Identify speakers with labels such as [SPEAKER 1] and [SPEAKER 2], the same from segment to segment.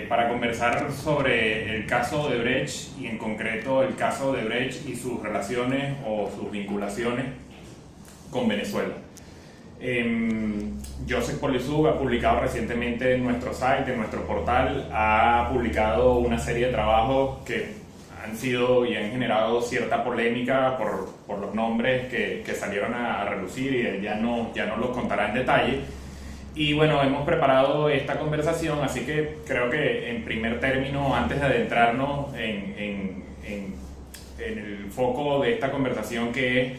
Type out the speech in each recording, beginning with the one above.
[SPEAKER 1] para conversar sobre el caso Odebrecht y en concreto el caso Odebrecht y sus relaciones o sus vinculaciones con Venezuela. Joseph Polisuk ha publicado recientemente en nuestro site, en nuestro portal, ha publicado una serie de trabajos que han sido y han generado cierta polémica por los nombres que salieron a relucir, y él ya no los contará en detalle. Y bueno, hemos preparado esta conversación, así que creo que en primer término, antes de adentrarnos en el foco de esta conversación, que es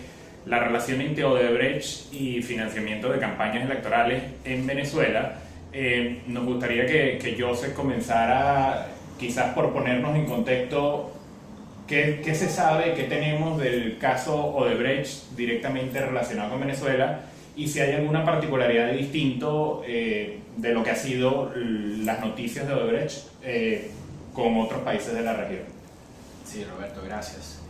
[SPEAKER 1] la relación entre Odebrecht y financiamiento de campañas electorales en Venezuela, nos gustaría que Joseph comenzara quizás por ponernos en contexto qué se sabe, qué tenemos del caso Odebrecht directamente relacionado con Venezuela, y si hay alguna particularidad distinto de lo que ha sido las noticias de Odebrecht con otros países de la región.
[SPEAKER 2] Sí, Roberto, gracias.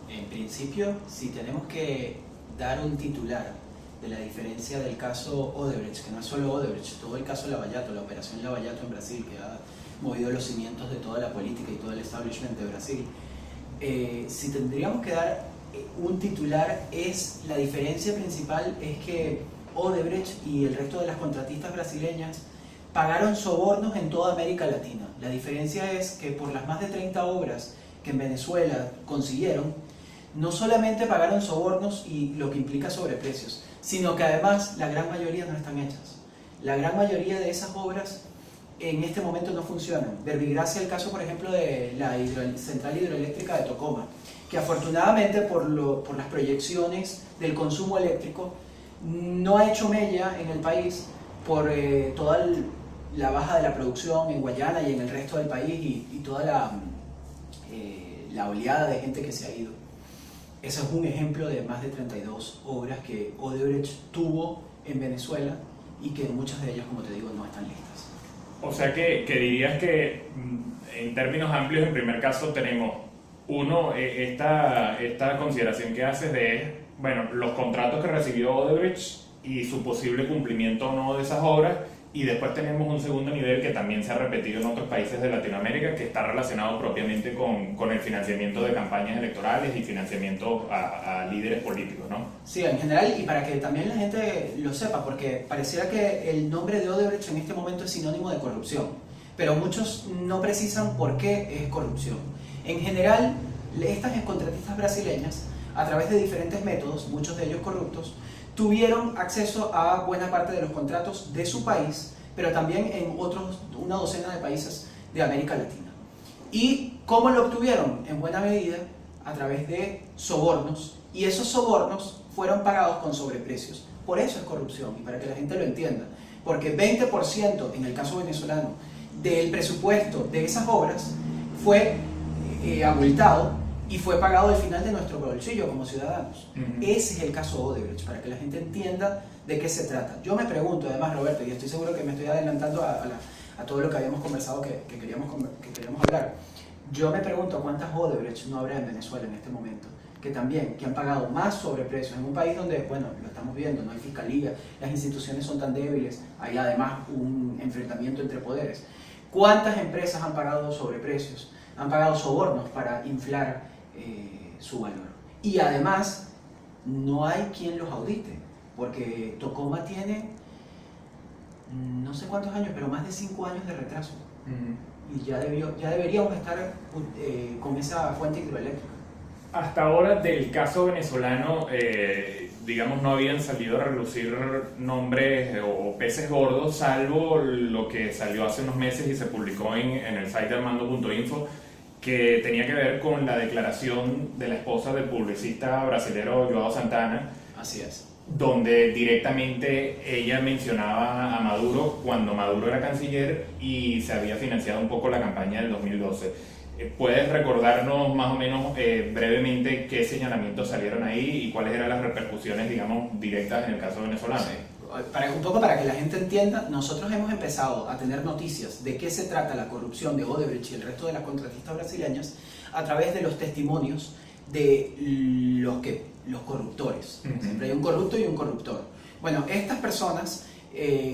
[SPEAKER 2] En principio, si tenemos que dar un titular de la diferencia del caso Odebrecht, que no es solo Odebrecht, todo el caso Lavallato, la operación Lavallato en Brasil, que ha movido los cimientos de toda la política y todo el establishment de Brasil, si tendríamos que dar un titular, es la diferencia principal es que Odebrecht y el resto de las contratistas brasileñas pagaron sobornos en toda América Latina. La diferencia es que por las más de 30 obras que en Venezuela consiguieron, no solamente pagaron sobornos y lo que implica sobreprecios, sino que además la gran mayoría no están hechas. La gran mayoría de esas obras en este momento no funcionan. Verbigracia, el caso por ejemplo de la central hidroeléctrica de Tocoma, que afortunadamente por las proyecciones del consumo eléctrico no ha hecho mella en el país por toda la baja de la producción en Guayana y en el resto del país y toda la oleada de gente que se ha ido. Ese es un ejemplo de más de 32 obras que Odebrecht tuvo en Venezuela y que muchas de ellas, como te digo, no están listas.
[SPEAKER 1] O sea que dirías que en términos amplios, en primer caso tenemos uno, esta consideración que haces de, bueno, los contratos que recibió Odebrecht y su posible cumplimiento o no de esas obras, y después tenemos un segundo nivel que también se ha repetido en otros países de Latinoamérica, que está relacionado propiamente con el financiamiento de campañas electorales y financiamiento a líderes políticos, ¿no?
[SPEAKER 2] Sí, en general, y para que también la gente lo sepa, porque pareciera que el nombre de Odebrecht en este momento es sinónimo de corrupción, pero muchos no precisan por qué es corrupción. En general, estas contratistas brasileñas, a través de diferentes métodos, muchos de ellos corruptos, tuvieron acceso a buena parte de los contratos de su país, pero también en una docena de países de América Latina. ¿Y cómo lo obtuvieron? En buena medida a través de sobornos, y esos sobornos fueron pagados con sobreprecios. Por eso es corrupción, y para que la gente lo entienda, porque 20% en el caso venezolano del presupuesto de esas obras fue abultado y fue pagado al final de nuestro bolsillo como ciudadanos. Ese es el caso Odebrecht, para que la gente entienda de qué se trata. Yo me pregunto, además, Roberto, y estoy seguro que me estoy adelantando a todo lo que habíamos conversado que queríamos hablar. Yo me pregunto cuántas Odebrecht no habrá en Venezuela en este momento, que han pagado más sobreprecios en un país donde, bueno, lo estamos viendo, no hay fiscalía, las instituciones son tan débiles, hay además un enfrentamiento entre poderes. ¿Cuántas empresas han pagado sobreprecios? Han pagado sobornos para inflar su valor. Y además, no hay quien los audite, porque Tocoma tiene, no sé cuántos años, pero más de 5 años de retraso. Y ya deberíamos estar con esa fuente hidroeléctrica.
[SPEAKER 1] Hasta ahora, del caso venezolano, digamos, no habían salido a relucir nombres o peces gordos, salvo lo que salió hace unos meses y se publicó en el site de armando.info, que tenía que ver con la declaración de la esposa del publicista brasilero João Santana.
[SPEAKER 2] Así es.
[SPEAKER 1] Donde directamente ella mencionaba a Maduro cuando Maduro era canciller y se había financiado un poco la campaña del 2012. ¿Puedes recordarnos más o menos brevemente qué señalamientos salieron ahí y cuáles eran las repercusiones, digamos, directas en el caso venezolano?
[SPEAKER 2] Sí. Un poco para que la gente entienda, nosotros hemos empezado a tener noticias de qué se trata la corrupción de Odebrecht y el resto de las contratistas brasileñas a través de los testimonios de los corruptores. Siempre hay un corrupto y un corruptor. Bueno, estas personas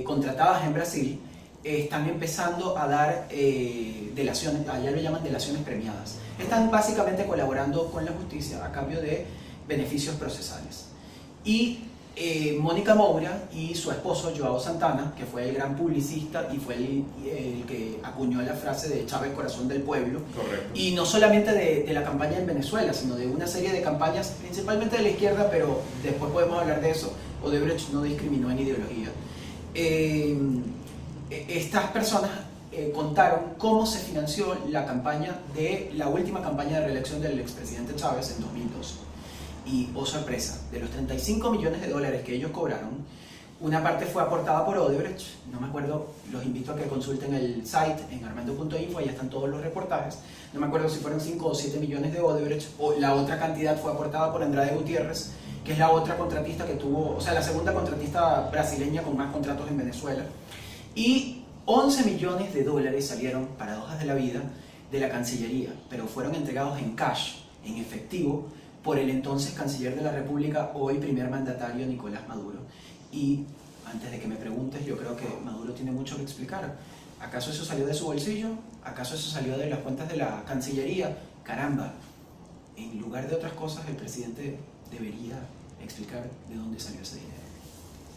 [SPEAKER 2] contratadas en Brasil están empezando a dar delaciones, allá lo llaman delaciones premiadas. Están básicamente colaborando con la justicia a cambio de beneficios procesales. Y Mónica Moura y su esposo Joao Santana, que fue el gran publicista y fue el que acuñó la frase de Chávez corazón del pueblo.
[SPEAKER 1] Correcto.
[SPEAKER 2] Y no solamente de la campaña en Venezuela, sino de una serie de campañas, principalmente de la izquierda, pero después podemos hablar de eso. Odebrecht no discriminó en ideología. Estas personas contaron cómo se financió la campaña de la última campaña de reelección del expresidente Chávez en 2012. Y, oh sorpresa, de los 35 millones de dólares que ellos cobraron, una parte fue aportada por Odebrecht, no me acuerdo, los invito a que consulten el site en armando.info, ahí están todos los reportajes, no me acuerdo si fueron 5 o 7 millones de Odebrecht, o la otra cantidad fue aportada por Andrade Gutiérrez, que es la otra contratista que tuvo, o sea, la segunda contratista brasileña con más contratos en Venezuela, y 11 millones de dólares salieron, paradojas de la vida, de la Cancillería, pero fueron entregados en cash, en efectivo, por el entonces canciller de la República, hoy primer mandatario Nicolás Maduro. Y antes de que me preguntes, yo creo que Maduro tiene mucho que explicar. ¿Acaso eso salió de su bolsillo? ¿Acaso eso salió de las cuentas de la Cancillería? Caramba, en lugar de otras cosas, el presidente debería explicar de dónde salió ese dinero.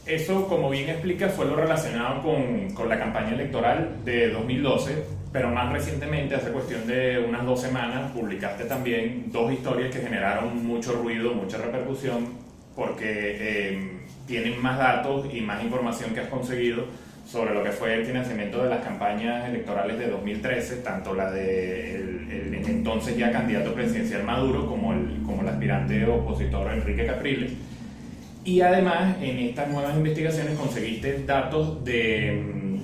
[SPEAKER 1] Eso, como bien explica, fue lo relacionado con la campaña electoral de 2012, pero más recientemente, hace cuestión de unas 2 semanas, publicaste también 2 historias que generaron mucho ruido, mucha repercusión, porque tienen más datos y más información que has conseguido sobre lo que fue el financiamiento de las campañas electorales de 2013, tanto la del entonces ya candidato presidencial Maduro como el aspirante opositor Enrique Capriles. Y además, en estas nuevas investigaciones conseguiste datos de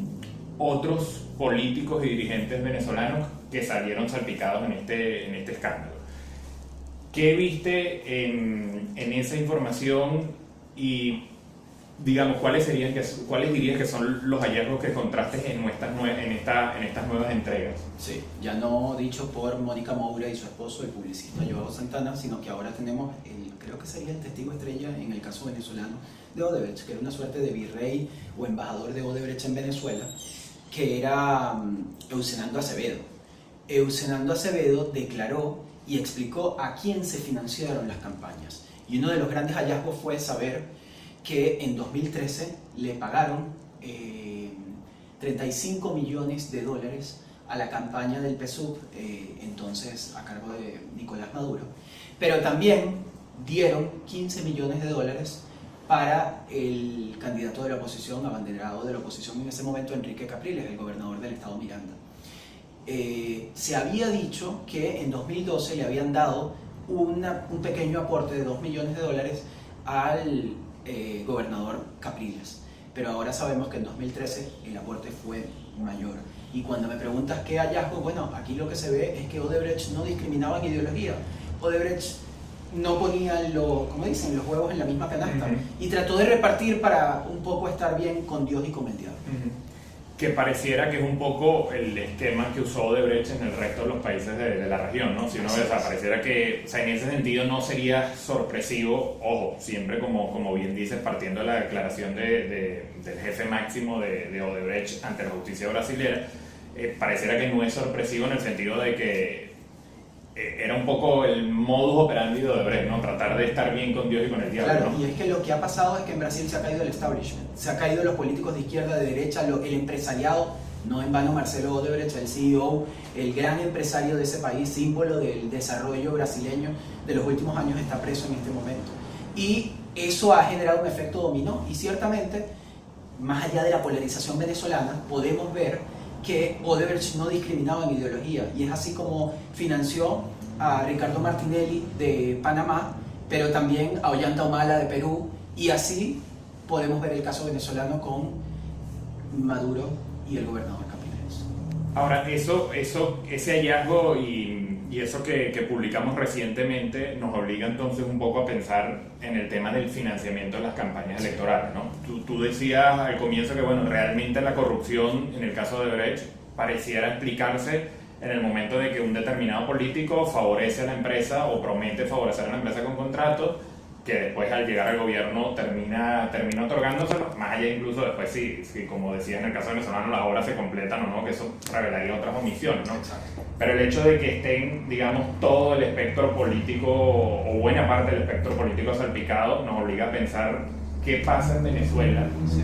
[SPEAKER 1] otros políticos y dirigentes venezolanos que salieron salpicados en este escándalo. ¿Qué viste en esa información y, digamos, cuáles dirías que son los hallazgos que encontraste en estas nuevas entregas?
[SPEAKER 2] Sí, ya no dicho por Mónica Moura y su esposo, el publicista Joao Santana, sino que ahora tenemos, creo que sería el testigo estrella en el caso venezolano de Odebrecht, que era una suerte de virrey o embajador de Odebrecht en Venezuela, que era Eusenando Acevedo. Eusenando Acevedo declaró y explicó a quién se financiaron las campañas. Y uno de los grandes hallazgos fue saber que en 2013 le pagaron 35 millones de dólares a la campaña del PSUV, entonces a cargo de Nicolás Maduro, pero también dieron 15 millones de dólares para el candidato de la oposición, abanderado de la oposición en ese momento, Enrique Capriles, el gobernador del estado Miranda. Se había dicho que en 2012 le habían dado un pequeño aporte de 2 millones de dólares al gobernador Capriles, pero ahora sabemos que en 2013 el aporte fue mayor. Y cuando me preguntas qué hallazgo, bueno, aquí lo que se ve es que Odebrecht no discriminaba en ideología. Odebrecht no ponía como dicen, los huevos en la misma canasta, y trató de repartir para un poco estar bien con Dios y con el diablo.
[SPEAKER 1] Que pareciera que es un poco el esquema que usó Odebrecht en el resto de los países de la región, ¿no? Si uno ve, pareciera que, o sea, en ese sentido no sería sorpresivo, ojo, siempre como bien dices, partiendo de la declaración del jefe máximo de Odebrecht ante la justicia brasilera, pareciera que no es sorpresivo en el sentido de que era un poco el modus operandi de Odebrecht, ¿no? Tratar de estar bien con Dios y con el diablo.
[SPEAKER 2] Claro,
[SPEAKER 1] ¿no?
[SPEAKER 2] Y es que lo que ha pasado es que en Brasil se ha caído el establishment, se ha caído los políticos de izquierda, de derecha, el empresariado, no en vano Marcelo Odebrecht, el CEO, el gran empresario de ese país, símbolo del desarrollo brasileño de los últimos años, está preso en este momento. Y eso ha generado un efecto dominó, y ciertamente, más allá de la polarización venezolana, podemos ver que Odebrecht no discriminaba en ideología, y es así como financió a Ricardo Martinelli de Panamá, pero también a Ollanta Humala de Perú, y así podemos ver el caso venezolano con Maduro y el gobernador Capriles.
[SPEAKER 1] Ahora, ese hallazgo y eso que publicamos recientemente nos obliga entonces un poco a pensar en el tema del financiamiento de las campañas electorales, ¿no? Tú decías al comienzo que, bueno, realmente la corrupción, en el caso de Odebrecht, pareciera explicarse en el momento de que un determinado político favorece a la empresa o promete favorecer a la empresa con contratos, que después al llegar al gobierno termina otorgándoselo, más allá incluso después si como decía en el caso venezolano las obras se completan o no, que eso revelaría otras omisiones, ¿no?
[SPEAKER 2] Exacto.
[SPEAKER 1] Pero el hecho de que estén, digamos, todo el espectro político o buena parte del espectro político salpicado nos obliga a pensar qué pasa en Venezuela
[SPEAKER 2] Sí.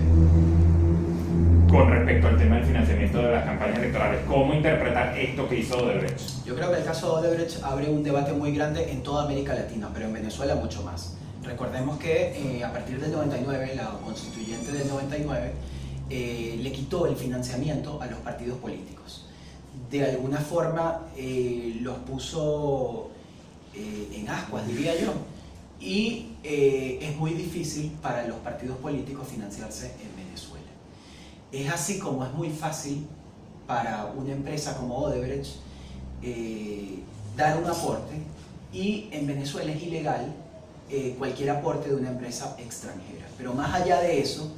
[SPEAKER 1] con respecto al tema del financiamiento de las campañas electorales. ¿Cómo interpretar esto que hizo Odebrecht?
[SPEAKER 2] Yo creo que el caso de Odebrecht abre un debate muy grande en toda América Latina, pero en Venezuela mucho más. Recordemos que a partir del 99, la constituyente del 99 le quitó el financiamiento a los partidos políticos. De alguna forma los puso en ascuas, diría yo, y es muy difícil para los partidos políticos financiarse en Venezuela. Es así como es muy fácil para una empresa como Odebrecht dar un aporte, y en Venezuela es ilegal cualquier aporte de una empresa extranjera. Pero más allá de eso,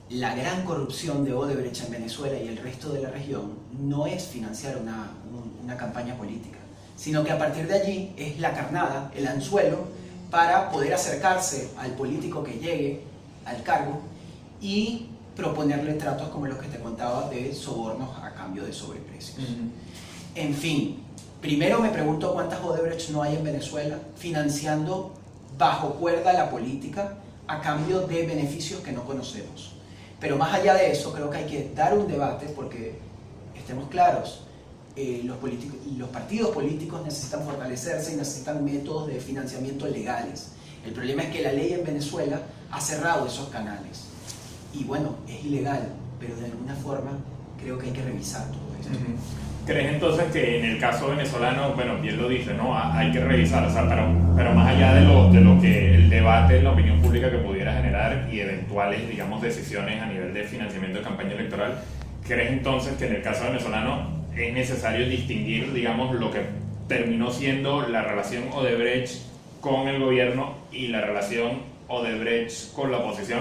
[SPEAKER 2] la gran corrupción de Odebrecht en Venezuela y el resto de la región no es financiar una campaña política, sino que a partir de allí es la carnada, el anzuelo para poder acercarse al político que llegue al cargo y proponerle tratos como los que te contaba de sobornos a cambio de sobreprecios. En fin, primero me pregunto cuántas Odebrecht no hay en Venezuela financiando bajo cuerda la política a cambio de beneficios que no conocemos. Pero más allá de eso, creo que hay que dar un debate porque, estemos claros, los partidos políticos necesitan fortalecerse y necesitan métodos de financiamiento legales. El problema es que la ley en Venezuela ha cerrado esos canales. Y bueno, es ilegal, pero de alguna forma creo que hay que revisar todo esto.
[SPEAKER 1] ¿Crees entonces que en el caso venezolano, bueno, bien lo dice, ¿no? Hay que revisar, o sea, pero más allá de lo que el debate en la opinión pública que pudiera generar y eventuales, digamos, decisiones a nivel de financiamiento de campaña electoral, ¿crees entonces que en el caso venezolano es necesario distinguir, digamos, lo que terminó siendo la relación Odebrecht con el gobierno y la relación Odebrecht con la oposición,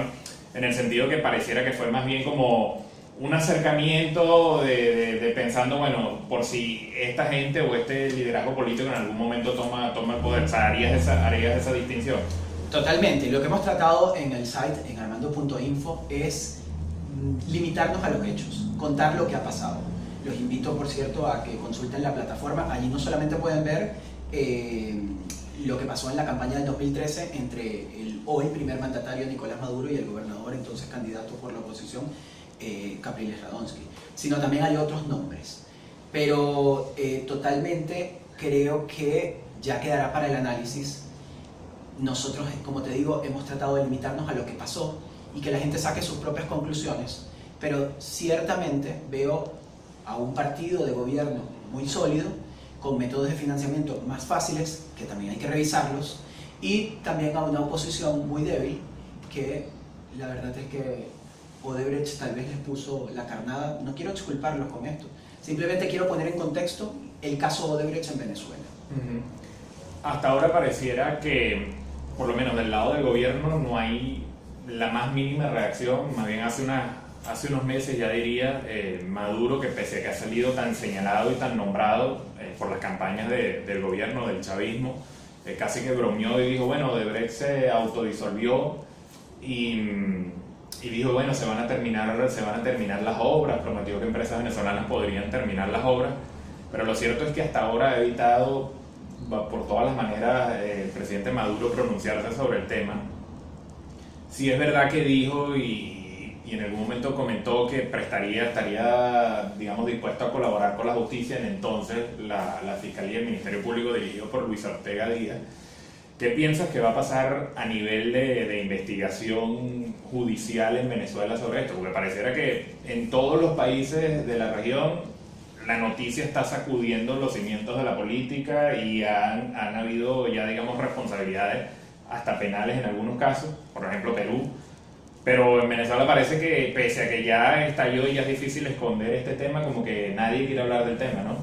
[SPEAKER 1] en el sentido que pareciera que fue más bien como un acercamiento de pensando, bueno, por si esta gente o este liderazgo político en algún momento toma el poder, o sea, harías esa distinción?
[SPEAKER 2] Totalmente. Lo que hemos tratado en el site, en armando.info, es limitarnos a los hechos, contar lo que ha pasado. Los invito, por cierto, a que consulten la plataforma. Allí no solamente pueden ver lo que pasó en la campaña del 2013 entre el hoy primer mandatario Nicolás Maduro y el gobernador, entonces candidato por la oposición, Capriles Radonsky, sino también hay otros nombres. Pero totalmente creo que ya quedará para el análisis. Nosotros, como te digo, hemos tratado de limitarnos a lo que pasó y que la gente saque sus propias conclusiones, pero ciertamente veo a un partido de gobierno muy sólido, con métodos de financiamiento más fáciles, que también hay que revisarlos, y también a una oposición muy débil, que la verdad es que Odebrecht tal vez les puso la carnada. No quiero disculparlos con esto, simplemente quiero poner en contexto el caso Odebrecht en Venezuela.
[SPEAKER 1] Hasta ahora pareciera que, por lo menos del lado del gobierno, no hay la más mínima reacción. Más bien hace unos meses, ya diría, Maduro, que pese a que ha salido tan señalado y tan nombrado por las campañas del gobierno, del chavismo, casi que bromeó y dijo, bueno, Odebrecht se autodisolvió y dijo, bueno, se van a terminar las obras, prometió que empresas venezolanas podrían terminar las obras, pero lo cierto es que hasta ahora ha evitado por todas las maneras el presidente Maduro pronunciarse sobre el tema. Sí es verdad que dijo y en algún momento comentó que estaría, digamos, dispuesto a colaborar con la justicia en entonces la Fiscalía y el Ministerio Público dirigido por Luis Ortega Díaz. ¿Qué piensas que va a pasar a nivel de investigación judicial en Venezuela sobre esto? Porque pareciera que en todos los países de la región la noticia está sacudiendo los cimientos de la política y han habido ya, digamos, responsabilidades hasta penales en algunos casos, por ejemplo Perú. Pero en Venezuela parece que, pese a que ya estalló y ya es difícil esconder este tema, como que nadie quiere hablar del tema, ¿no?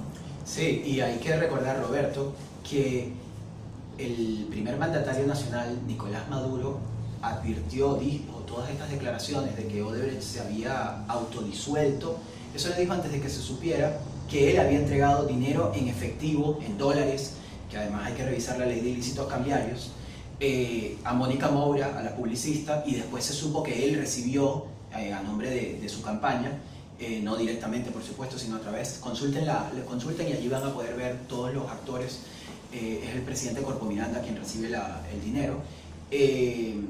[SPEAKER 2] Sí, y hay que recordar, Roberto, que el primer mandatario nacional, Nicolás Maduro, dijo todas estas declaraciones de que Odebrecht se había autodisuelto. Eso lo dijo antes de que se supiera que él había entregado dinero en efectivo, en dólares, que además hay que revisar la ley de ilícitos cambiarios, a Mónica Moura, a la publicista, y después se supo que él recibió a nombre de su campaña, no directamente por supuesto, sino a través, consulten y allí van a poder ver todos los actores. Es el presidente Corpo Miranda quien recibe el dinero. Él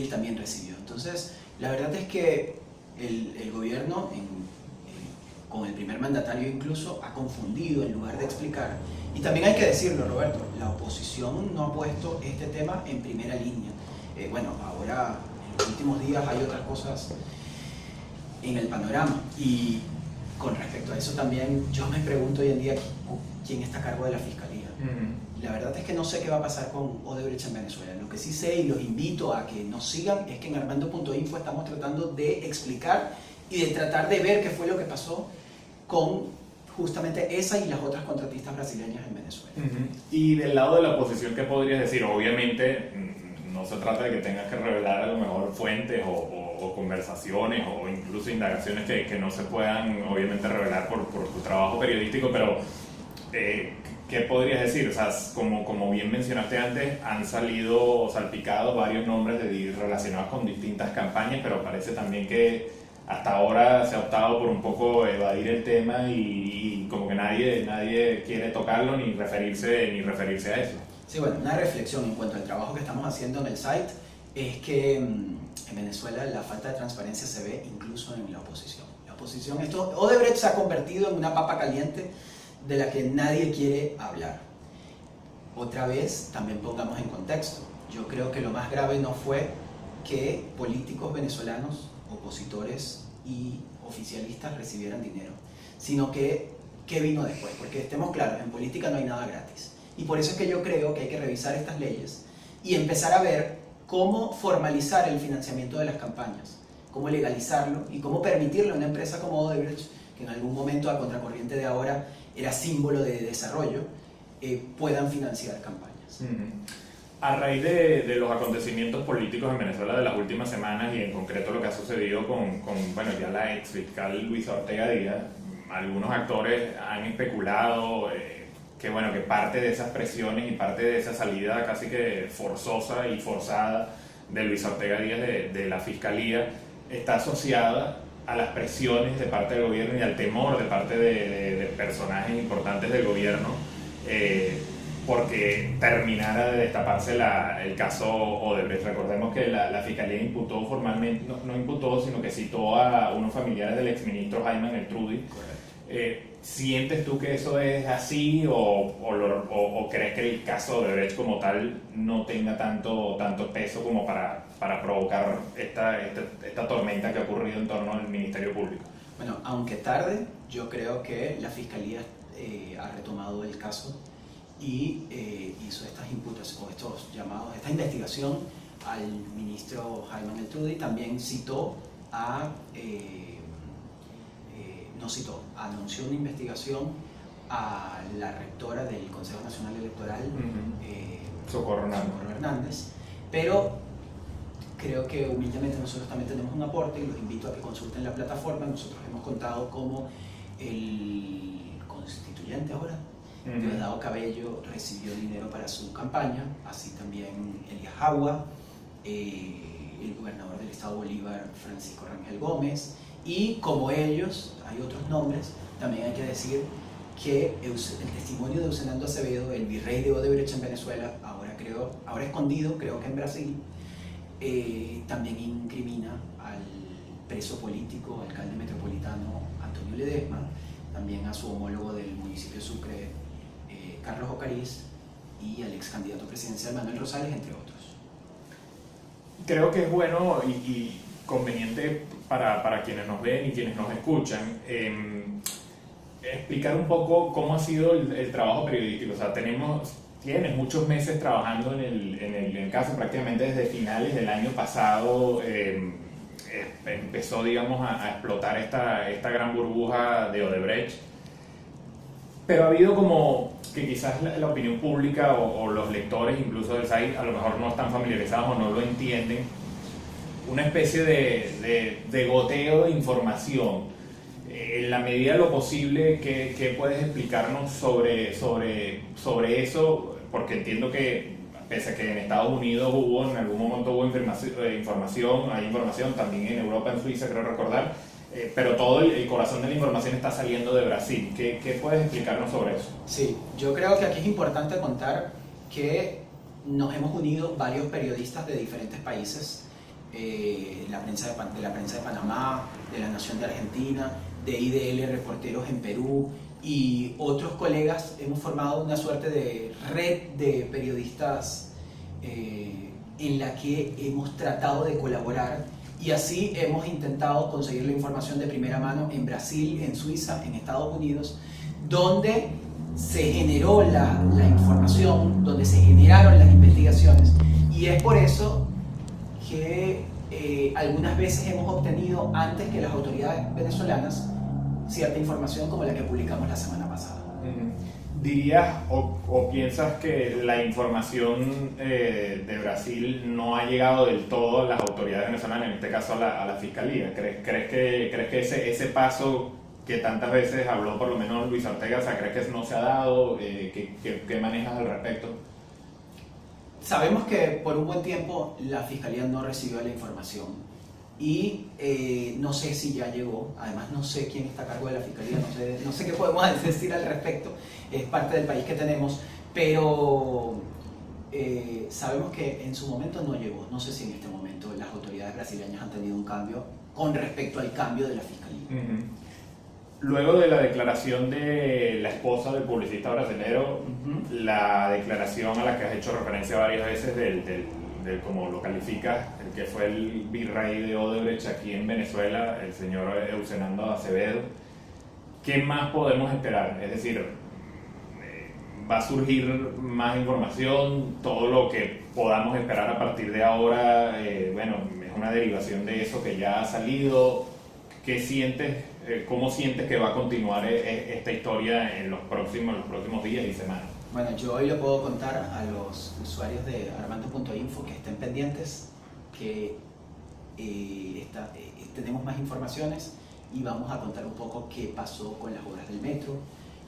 [SPEAKER 2] también recibió. Entonces, la verdad es que el gobierno, con el primer mandatario incluso, ha confundido en lugar de explicar. Y también hay que decirlo, Roberto, la oposición no ha puesto este tema en primera línea. Bueno, ahora en los últimos días hay otras cosas en el panorama. Y con respecto a eso también, yo me pregunto hoy en día quién está a cargo de la fiscalía. La verdad es que no sé qué va a pasar con Odebrecht en Venezuela. Lo que sí sé, y los invito a que nos sigan, es que en Armando.info estamos tratando de explicar y de tratar de ver qué fue lo que pasó con justamente esa y las otras contratistas brasileñas en Venezuela.
[SPEAKER 1] Y del lado de la oposición, ¿qué podrías decir? Obviamente no se trata de que tengas que revelar a lo mejor fuentes o conversaciones o incluso indagaciones que no se puedan obviamente revelar por tu trabajo periodístico, pero ¿qué podrías decir? O sea, como bien mencionaste antes, han salido salpicados varios nombres relacionados con distintas campañas, pero parece también que hasta ahora se ha optado por un poco evadir el tema y como que nadie quiere tocarlo ni referirse a eso.
[SPEAKER 2] Sí, bueno, una reflexión en cuanto al trabajo que estamos haciendo en el site es que en Venezuela la falta de transparencia se ve incluso en la oposición. Odebrecht se ha convertido en una papa caliente de la que nadie quiere hablar. Otra vez, también pongamos en contexto, yo creo que lo más grave no fue que políticos venezolanos, opositores y oficialistas recibieran dinero, sino que qué vino después, porque estemos claros, en política no hay nada gratis. Y por eso es que yo creo que hay que revisar estas leyes y empezar a ver cómo formalizar el financiamiento de las campañas, cómo legalizarlo y cómo permitirle a una empresa como Odebrecht, que en algún momento a contracorriente de ahora era símbolo de desarrollo, puedan financiar campañas.
[SPEAKER 1] A raíz de los acontecimientos políticos en Venezuela de las últimas semanas y en concreto lo que ha sucedido con bueno, ya la ex fiscal Luisa Ortega Díaz, algunos actores han especulado que parte de esas presiones y parte de esa salida casi que forzosa y forzada de Luisa Ortega Díaz de la fiscalía está asociada a las presiones de parte del gobierno y al temor de parte de personajes importantes del gobierno porque terminara de destaparse el caso Odebrecht. Recordemos que la fiscalía imputó formalmente, no imputó, sino que citó a unos familiares del exministro Ayman El-Trudy. ¿Sientes tú que eso es así o crees que el caso de Odebrecht como tal no tenga tanto peso como para provocar esta tormenta que ha ocurrido en torno al Ministerio Público?
[SPEAKER 2] Bueno, aunque tarde, yo creo que la Fiscalía ha retomado el caso y hizo estas imputaciones, o estos llamados, esta investigación al ministro Ayman El-Trudy. También anunció una investigación a la rectora del Consejo Nacional Electoral,
[SPEAKER 1] Socorro
[SPEAKER 2] Hernández, pero creo que humildemente nosotros también tenemos un aporte y los invito a que consulten la plataforma. Nosotros hemos contado cómo el constituyente ahora, Diosdado Cabello, recibió dinero para su campaña, así también Elías Jagua, el gobernador del estado Bolívar, Francisco Rangel Gómez, y como ellos, hay otros nombres. También hay que decir que el testimonio de Eusenando Acevedo, el virrey de Odebrecht en Venezuela, ahora escondido, creo que en Brasil, también incrimina al preso político, alcalde metropolitano Antonio Ledesma, también a su homólogo del municipio de Sucre, Carlos Ocariz, y al ex candidato presidencial Manuel Rosales, entre otros.
[SPEAKER 1] Creo que es bueno y conveniente para quienes nos ven y quienes nos escuchan explicar un poco cómo ha sido el trabajo periodístico. O sea, tienes muchos meses trabajando en el caso, prácticamente desde finales del año pasado empezó, digamos, a explotar esta gran burbuja de Odebrecht, pero ha habido como que quizás la opinión pública o los lectores incluso del site a lo mejor no están familiarizados o no lo entienden, una especie de goteo de información. En la medida de lo posible, ¿qué puedes explicarnos sobre eso? Porque entiendo que pese a que en Estados Unidos en algún momento hubo información, hay información también en Europa, en Suiza, creo recordar, pero todo el corazón de la información está saliendo de Brasil. ¿Qué puedes explicarnos sobre eso?
[SPEAKER 2] Sí, yo creo que aquí es importante contar que nos hemos unido varios periodistas de diferentes países, la prensa de la prensa de Panamá, de La Nación de Argentina, de IDL Reporteros en Perú y otros colegas. Hemos formado una suerte de red de periodistas en la que hemos tratado de colaborar, y así hemos intentado conseguir la información de primera mano en Brasil, en Suiza, en Estados Unidos, donde se generó la información, donde se generaron las investigaciones, y es por eso que algunas veces hemos obtenido antes que las autoridades venezolanas cierta información como la que publicamos la semana pasada.
[SPEAKER 1] ¿Dirías o piensas que la información de Brasil no ha llegado del todo a las autoridades venezolanas, en este caso a la Fiscalía? ¿Crees que ese paso que tantas veces habló por lo menos Luis Ortega, o sea, crees que no se ha dado? ¿Qué manejas al respecto?
[SPEAKER 2] Sabemos que por un buen tiempo la Fiscalía no recibió la información y no sé si ya llegó. Además no sé quién está a cargo de la Fiscalía, no sé qué podemos decir al respecto, es parte del país que tenemos, pero sabemos que en su momento no llegó. No sé si en este momento las autoridades brasileñas han tenido un cambio con respecto al cambio de la Fiscalía.
[SPEAKER 1] Luego de la declaración de la esposa del publicista brasilero, la declaración a la que has hecho referencia varias veces del como lo calificas, el que fue el virrey de Odebrecht aquí en Venezuela, el señor Eusenando Acevedo, ¿qué más podemos esperar? Es decir, ¿va a surgir más información? Todo lo que podamos esperar a partir de ahora, bueno, es una derivación de eso que ya ha salido. ¿Qué sientes? ¿Cómo sientes que va a continuar esta historia en los próximos días y semanas?
[SPEAKER 2] Bueno, yo hoy le puedo contar a los usuarios de armando.info que estén pendientes, que tenemos más informaciones y vamos a contar un poco qué pasó con las obras del metro,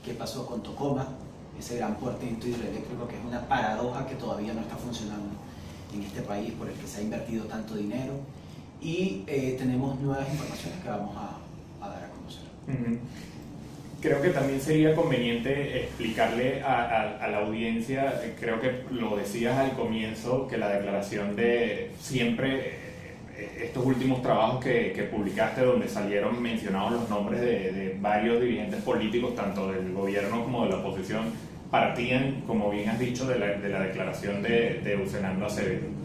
[SPEAKER 2] qué pasó con Tocoma, ese gran puerto hidroeléctrico que es una paradoja que todavía no está funcionando en este país, por el que se ha invertido tanto dinero, y tenemos nuevas informaciones que vamos a dar a conocer.
[SPEAKER 1] Creo que también sería conveniente explicarle a la audiencia, creo que lo decías al comienzo, que la declaración de siempre, estos últimos trabajos que publicaste donde salieron mencionados los nombres de varios dirigentes políticos, tanto del gobierno como de la oposición, partían, como bien has dicho, de la declaración de Eusenando Acevedo.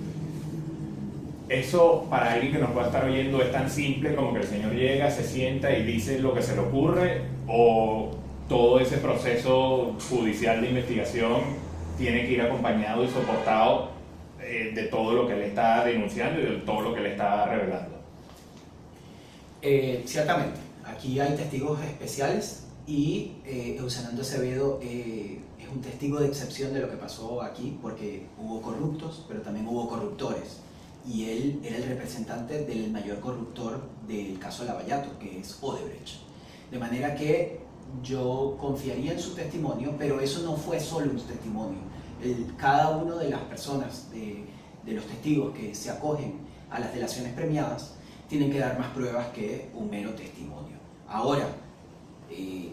[SPEAKER 1] Eso, para alguien que nos pueda estar viendo, es tan simple como que el señor llega, se sienta y dice lo que se le ocurre, o todo ese proceso judicial de investigación tiene que ir acompañado y soportado de todo lo que él está denunciando y de todo lo que él está revelando.
[SPEAKER 2] Ciertamente, aquí hay testigos especiales y Eusenando Acevedo es un testigo de excepción de lo que pasó aquí, porque hubo corruptos, pero también hubo corruptores. Y él era el representante del mayor corruptor del caso Lavallato, que es Odebrecht. De manera que yo confiaría en su testimonio, pero eso no fue solo un testimonio. Cada una de las personas, de los testigos que se acogen a las delaciones premiadas, tienen que dar más pruebas que un mero testimonio. Ahora,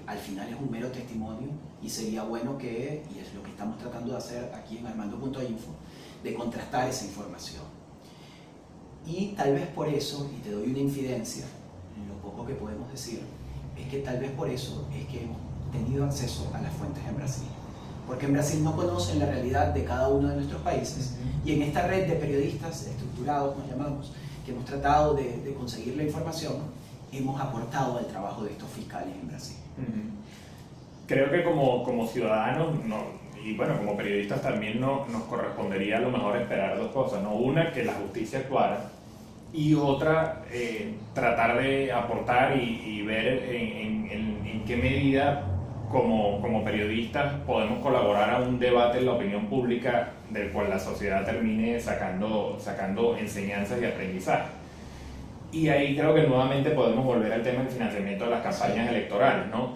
[SPEAKER 2] al final es un mero testimonio y sería bueno que, y es lo que estamos tratando de hacer aquí en armando.info, de contrastar esa información. Y tal vez por eso, y te doy una infidencia, lo poco que podemos decir, es que tal vez por eso es que hemos tenido acceso a las fuentes en Brasil. Porque en Brasil no conocen la realidad de cada uno de nuestros países, y en esta red de periodistas estructurados, nos llamamos, que hemos tratado de conseguir la información, hemos aportado al trabajo de estos fiscales en Brasil.
[SPEAKER 1] Creo que como ciudadanos, y bueno, como periodistas también nos correspondería a lo mejor esperar dos cosas, ¿no? Una, que la justicia actuara, y otra, tratar de aportar y ver en qué medida como periodistas podemos colaborar a un debate en la opinión pública del cual la sociedad termine sacando enseñanzas y aprendizaje. Y ahí creo que nuevamente podemos volver al tema del financiamiento de las campañas electorales, ¿no?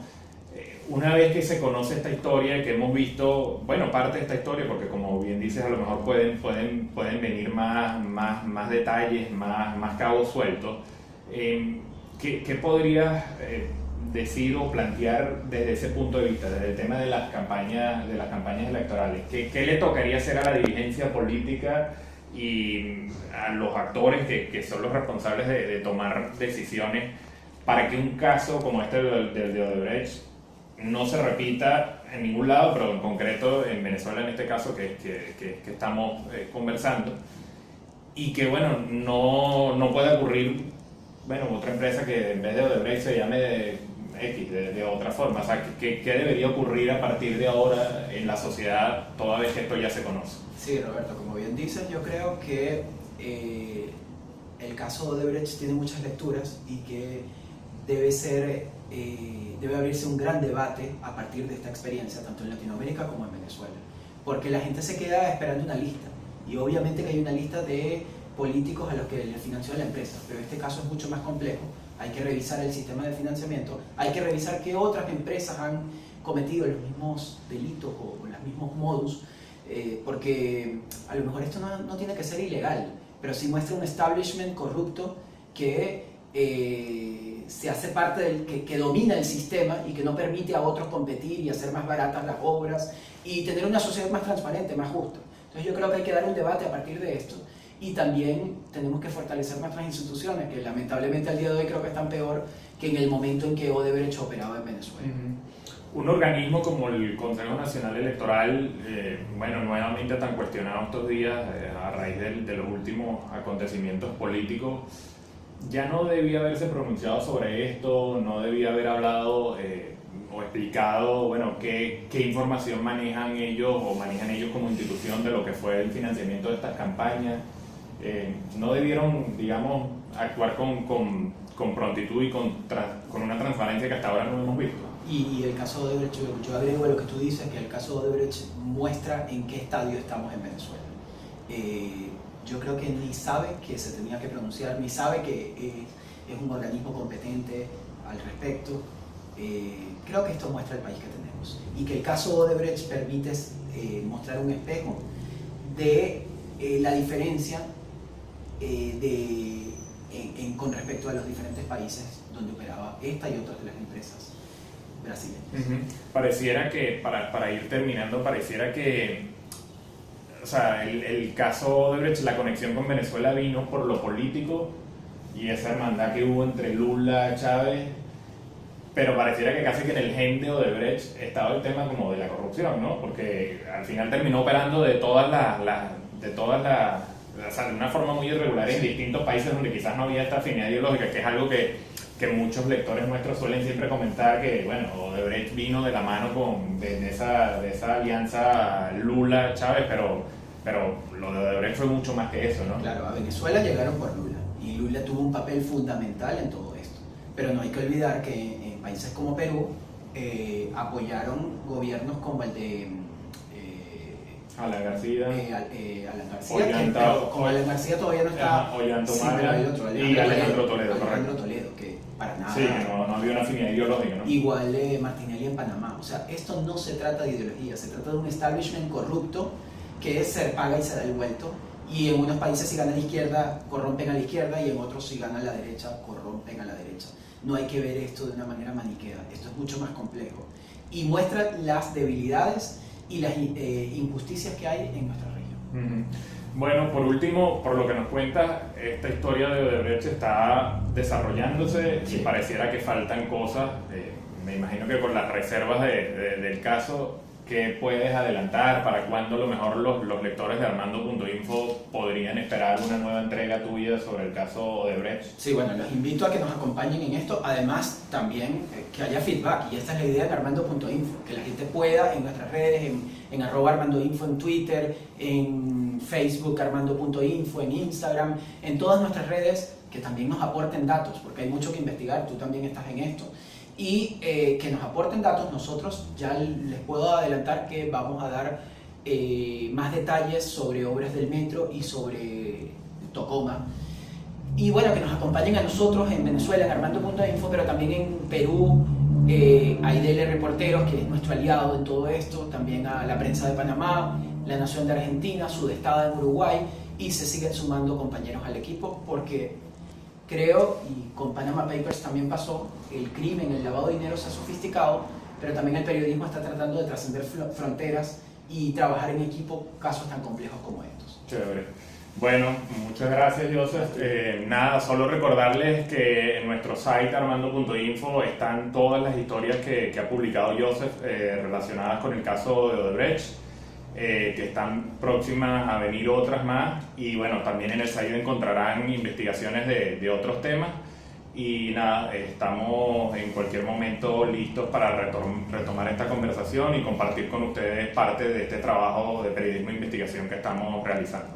[SPEAKER 1] una vez que se conoce esta historia, que hemos visto, bueno, parte de esta historia, porque como bien dices, a lo mejor pueden venir más detalles, más cabos sueltos, ¿qué podrías decir o plantear desde ese punto de vista, desde el tema de las campañas electorales? ¿Qué le tocaría hacer a la dirigencia política y a los actores que son los responsables de tomar decisiones para que un caso como este del de Odebrecht no se repita en ningún lado, pero en concreto en Venezuela, en este caso que estamos conversando, y que bueno, no pueda ocurrir, bueno, otra empresa que en vez de Odebrecht se llame de otra forma? O sea, ¿qué debería ocurrir a partir de ahora en la sociedad toda vez que esto ya se conoce?
[SPEAKER 2] Sí, Roberto, como bien dices, yo creo que el caso de Odebrecht tiene muchas lecturas y que debe abrirse un gran debate a partir de esta experiencia, tanto en Latinoamérica como en Venezuela, porque la gente se queda esperando una lista, y obviamente que hay una lista de políticos a los que le financió la empresa, pero este caso es mucho más complejo. Hay que revisar el sistema de financiamiento, hay que revisar qué otras empresas han cometido los mismos delitos o los mismos modus, porque a lo mejor esto no tiene que ser ilegal, pero sí muestra un establishment corrupto que se hace parte que domina el sistema y que no permite a otros competir y hacer más baratas las obras y tener una sociedad más transparente, más justa. Entonces yo creo que hay que dar un debate a partir de esto, y también tenemos que fortalecer nuestras instituciones, que lamentablemente al día de hoy creo que están peor que en el momento en que Odebrecht operaba en Venezuela.
[SPEAKER 1] Un organismo como el Consejo Nacional Electoral, bueno, nuevamente tan cuestionado estos días a raíz de los últimos acontecimientos políticos, ya no debía haberse pronunciado sobre esto, no debía haber hablado o explicado, bueno, qué información manejan ellos como institución de lo que fue el financiamiento de estas campañas. No debieron, digamos, actuar con prontitud y con una transparencia que hasta ahora no hemos visto.
[SPEAKER 2] Y el caso de Odebrecht, yo agrego a lo que tú dices, que el caso de Odebrecht muestra en qué estadio estamos en Venezuela. Yo creo que ni sabe que se tenía que pronunciar, ni sabe que es un organismo competente al respecto. Creo que esto muestra el país que tenemos, y que el caso Odebrecht permite mostrar un espejo de la diferencia con respecto a los diferentes países donde operaba esta y otras de las empresas brasileñas.
[SPEAKER 1] Pareciera que, para ir terminando, pareciera que, o sea, el caso Odebrecht, la conexión con Venezuela vino por lo político y esa hermandad que hubo entre Lula, Chávez, pero pareciera que casi que en el gen de Odebrecht estaba el tema como de la corrupción, ¿no? Porque al final terminó operando de una forma muy irregular en distintos países donde quizás no había esta afinidad ideológica, que es algo que muchos lectores nuestros suelen siempre comentar, que bueno, Odebrecht vino de la mano de esa alianza Lula-Chávez, pero lo de Odebrecht fue mucho más que eso, ¿no?
[SPEAKER 2] Claro, a Venezuela llegaron por Lula, y Lula tuvo un papel fundamental en todo esto, pero no hay que olvidar que en países como Perú apoyaron gobiernos como el de
[SPEAKER 1] Alan García,
[SPEAKER 2] Alan García, como Alan García todavía no está,
[SPEAKER 1] y Alejandro
[SPEAKER 2] Toledo, que para nada.
[SPEAKER 1] Sí, que no había una afinidad ideológica, ¿no?
[SPEAKER 2] Igual Martinelli en Panamá. O sea, esto no se trata de ideología, se trata de un establishment corrupto que se paga y se da el vuelto. Y en unos países, si gana la izquierda, corrompen a la izquierda, y en otros, si gana la derecha, corrompen a la derecha. No hay que ver esto de una manera maniquea, esto es mucho más complejo y muestra las debilidades y las injusticias que hay en nuestra región.
[SPEAKER 1] Bueno, por último, por lo que nos cuentas, esta historia de Odebrecht está desarrollándose, y pareciera que faltan cosas. Me imagino que con las reservas del caso, ¿qué puedes adelantar? ¿Para cuándo a lo mejor los lectores de Armando.info podrían esperar una nueva entrega tuya sobre el caso Odebrecht?
[SPEAKER 2] Sí, bueno, los invito a que nos acompañen en esto. Además, también que haya feedback, y esta es la idea de Armando.info, que la gente pueda en nuestras redes, en @Armando.info, en Twitter, en Facebook Armando.info, en Instagram, en todas nuestras redes, que también nos aporten datos, porque hay mucho que investigar, tú también estás en esto. Y que nos aporten datos. Nosotros ya les puedo adelantar que vamos a dar más detalles sobre obras del metro y sobre Tocoma. Y bueno, que nos acompañen a nosotros en Venezuela, en Armando.info, pero también en Perú, a IDL Reporteros, que es nuestro aliado en todo esto, también a la Prensa de Panamá, La Nación de Argentina, Sudestada en Uruguay, y se siguen sumando compañeros al equipo porque creo, y con Panama Papers también pasó, el crimen, el lavado de dinero se ha sofisticado, pero también el periodismo está tratando de trascender fronteras y trabajar en equipo casos tan complejos como estos.
[SPEAKER 1] Chévere. Bueno, muchas gracias, Joseph. Nada, solo recordarles que en nuestro site armando.info están todas las historias que ha publicado Joseph relacionadas con el caso de Odebrecht, que están próximas a venir otras más, y bueno, también en el site encontrarán investigaciones de otros temas. Y nada, estamos en cualquier momento listos para retomar esta conversación y compartir con ustedes parte de este trabajo de periodismo e investigación que estamos realizando.